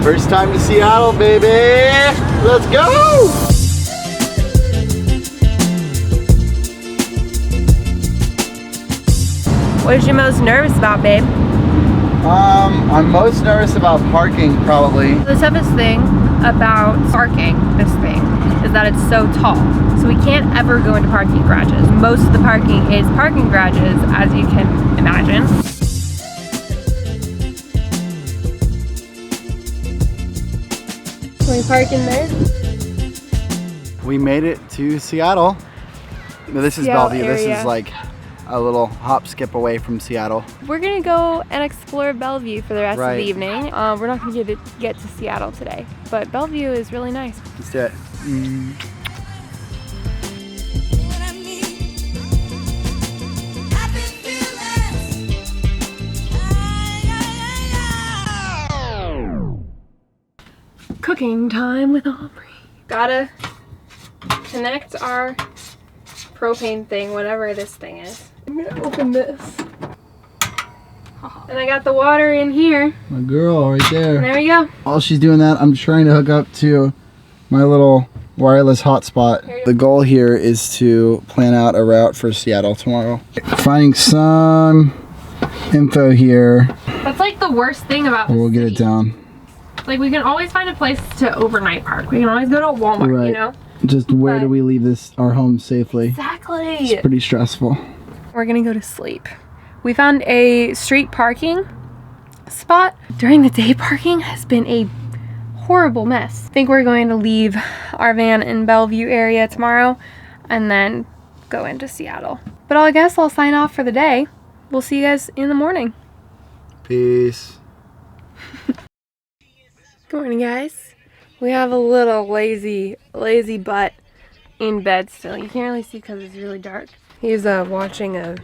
First time to Seattle, baby. Let's go. What is you most nervous about, babe? I'm most nervous about parking, probably. The toughest thing about parking this thing is that it's so tall. So we can't ever go into parking garages. Most of the parking is parking garages, as you can imagine. Can we park in there? We made it to Seattle. No, this is Seattle Bellevue. area. This is like a little hop skip away from Seattle. We're gonna go and explore Bellevue for the rest of Right. the evening. We're not gonna get to Seattle today, but Bellevue is really nice. Let's do it. Cooking time with Aubrey. Gotta connect our propane thing, whatever this thing is. I'm gonna open this. And I got the water in here. My girl right there. There we go. While she's doing that, I'm trying to hook up to my little wireless hotspot. The goal here is to plan out a route for Seattle tomorrow. Finding some info here. That's like the worst thing about this We'll get it city. down. Like, we can always find a place to overnight park. We can always go to Walmart, Right. you know? Just where But- do we leave our home safely? Exactly. It's pretty stressful. We're gonna go to sleep. We found a street parking spot. During the day, parking has been a horrible mess. I think we're going to leave our van in Bellevue area tomorrow and then go into Seattle. But I guess I'll sign off for the day. We'll see you guys in the morning. Peace. Good morning, guys. We have a little lazy butt in bed still. You can't really see because it's really dark. He's watching a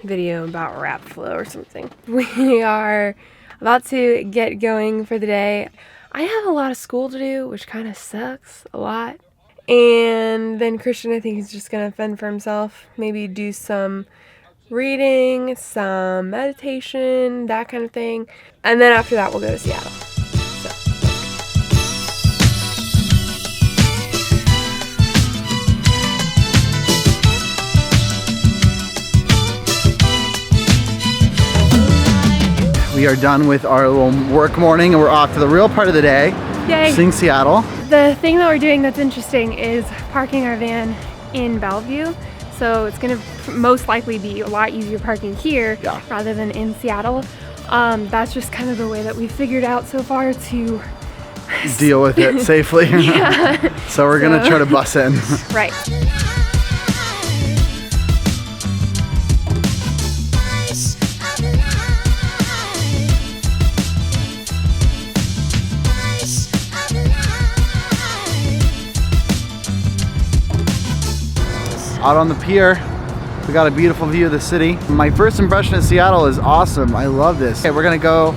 video about rap flow or something. We are about to get going for the day. I have a lot of school to do, which kind of sucks a lot. And then Christian, I think, is just gonna fend for himself. Maybe do some reading, some meditation, that kind of thing. And then after that, we'll go to Seattle. We are done with our little work morning and we're off to the real part of the day. Yay! Seeing Seattle. The thing that we're doing that's interesting is parking our van in Bellevue. So it's gonna most likely be a lot easier parking here rather than in Seattle. That's just kind of the way that we figured out so far to Deal with it safely. Yeah. So we're gonna try to bus in. Right. Out on the pier, we got a beautiful view of the city. My first impression of Seattle is awesome. I love this. Okay, we're gonna go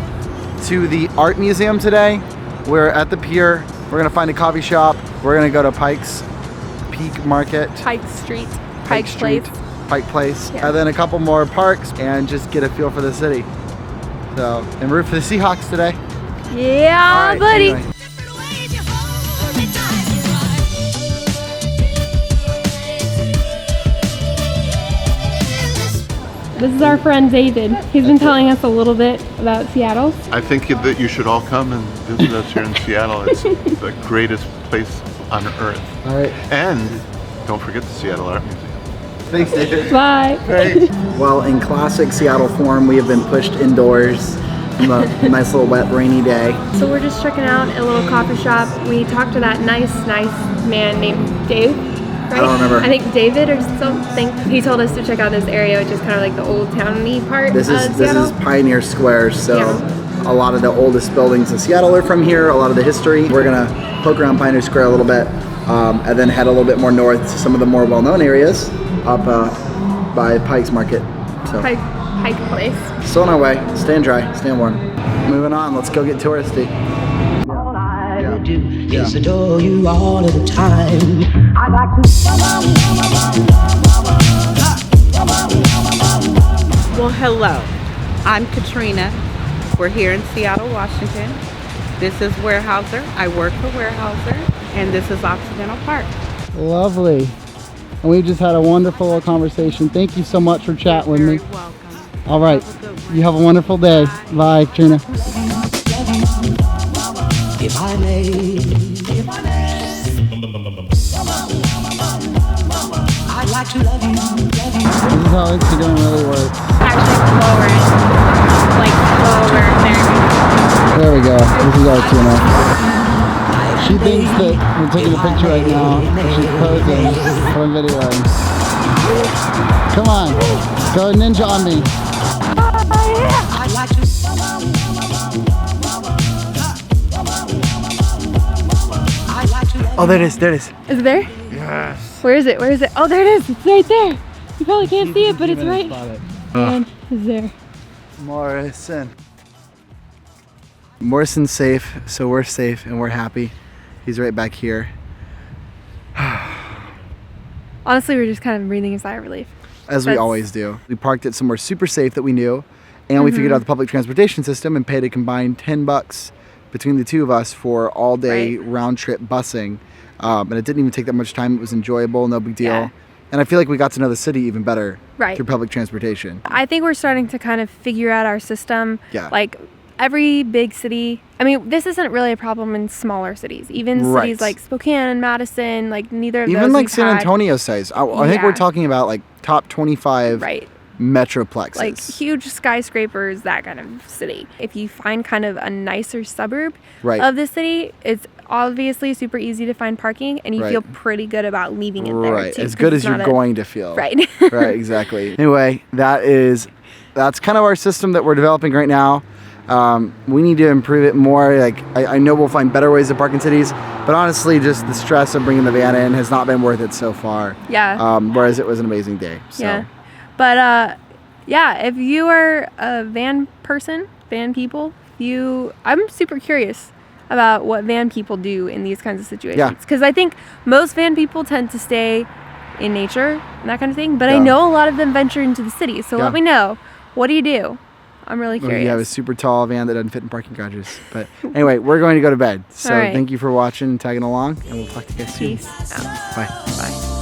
to the art museum today. We're at the pier. We're gonna find a coffee shop. We're gonna go to Pike's Peak Market. Pike Street. Pike Street. Pike Place. Yeah. And then a couple more parks and just get a feel for the city. So, and root for the Seahawks today. Yeah, All right, buddy. anyway. This is our friend David. He's been telling us a little bit about Seattle. I think that you should all come and visit us here in Seattle. It's the greatest place on earth. All right. And don't forget the Seattle Art Museum. Thanks, David. Bye. Great. Well, in classic Seattle form, we have been pushed indoors on a nice little wet, rainy day. So we're just checking out a little coffee shop. We talked to that nice man named Dave, right? I don't remember. I think David or something. He told us to check out this area, which is kind of like the old towny part This of is Seattle. Pioneer Square, so Yeah. a lot of the oldest buildings in Seattle are from here, a lot of the history. We're gonna poke around Pioneer Square a little bit, and then head a little bit more north to some of the more well-known areas up by Pike's Market. So, Pike Place. still on our way, staying dry, staying warm. Moving on, let's go get touristy. All I do is adore you all of the time. I like Well, hello. I'm Katrina. We're here in Seattle, Washington. This is Weyerhaeuser. I work for Weyerhaeuser, and this is Occidental Park. Lovely. And we just had a wonderful little conversation. Thank you so much for chatting with me. Very welcome. All right. Have a good one. You have a wonderful day. Bye, Trina. If I may, I'd like to love you, love you. This is how Instagram really works. Actually, lower it. Like, lower there. There we go. This is our Trina. She thinks that we're taking a picture right now. She's posing for a video. Come on. Go ninja on me. I'd like to. I'd like to love Oh, there it is. There it is. Is it there? Yes. Where is it? Where is it? Oh, there it is. It's right there. You probably can't see it, but it's right. And it's there. Morrison. Morrison's safe, so we're safe and we're happy. He's right back here. Honestly, we're just kind of breathing a sigh of relief. As we always do. We parked it somewhere super safe that we knew, and we figured out the public transportation system and paid a combined $10 between the two of us for all day round trip busing. And it didn't even take that much time. It was enjoyable, no big deal. Yeah. And I feel like we got to know the city even better Right. through public transportation. I think we're starting to kind of figure out our system. Yeah. Like every big city, I mean, this isn't really a problem in smaller cities. Even Right. cities like Spokane and Madison, like neither of those Even like we've San had- Antonio size. I think we're Yeah. talking about like top 25 Right. metroplexes. Like huge skyscrapers, that kind of city. If you find kind of a nicer suburb Right. of the city, it's obviously super easy to find parking, and you Right. feel pretty good about leaving it there Right, too. as 'cause good it's as you're not a- going to feel. Right. Right, exactly. Anyway, that's kind of our system that we're developing right now. We need to improve it more. Like I know we'll find better ways to park in cities, but honestly, just the stress of bringing the van in has not been worth it so far. Yeah. Whereas it was an amazing day. So. Yeah. But yeah, if you are a van person, van people, I'm super curious about what van people do in these kinds of situations. Yeah. Because I think most van people tend to stay in nature and that kind of thing. But I Yeah. know a lot of them venture into the city. So Yeah. let me know. What do you do? I'm really Well, curious. you have a super tall van that doesn't fit in parking garages. But anyway, we're going to go to bed. So All right. thank you for watching and tagging along, and we'll talk to you guys soon. Peace out. Bye. Bye.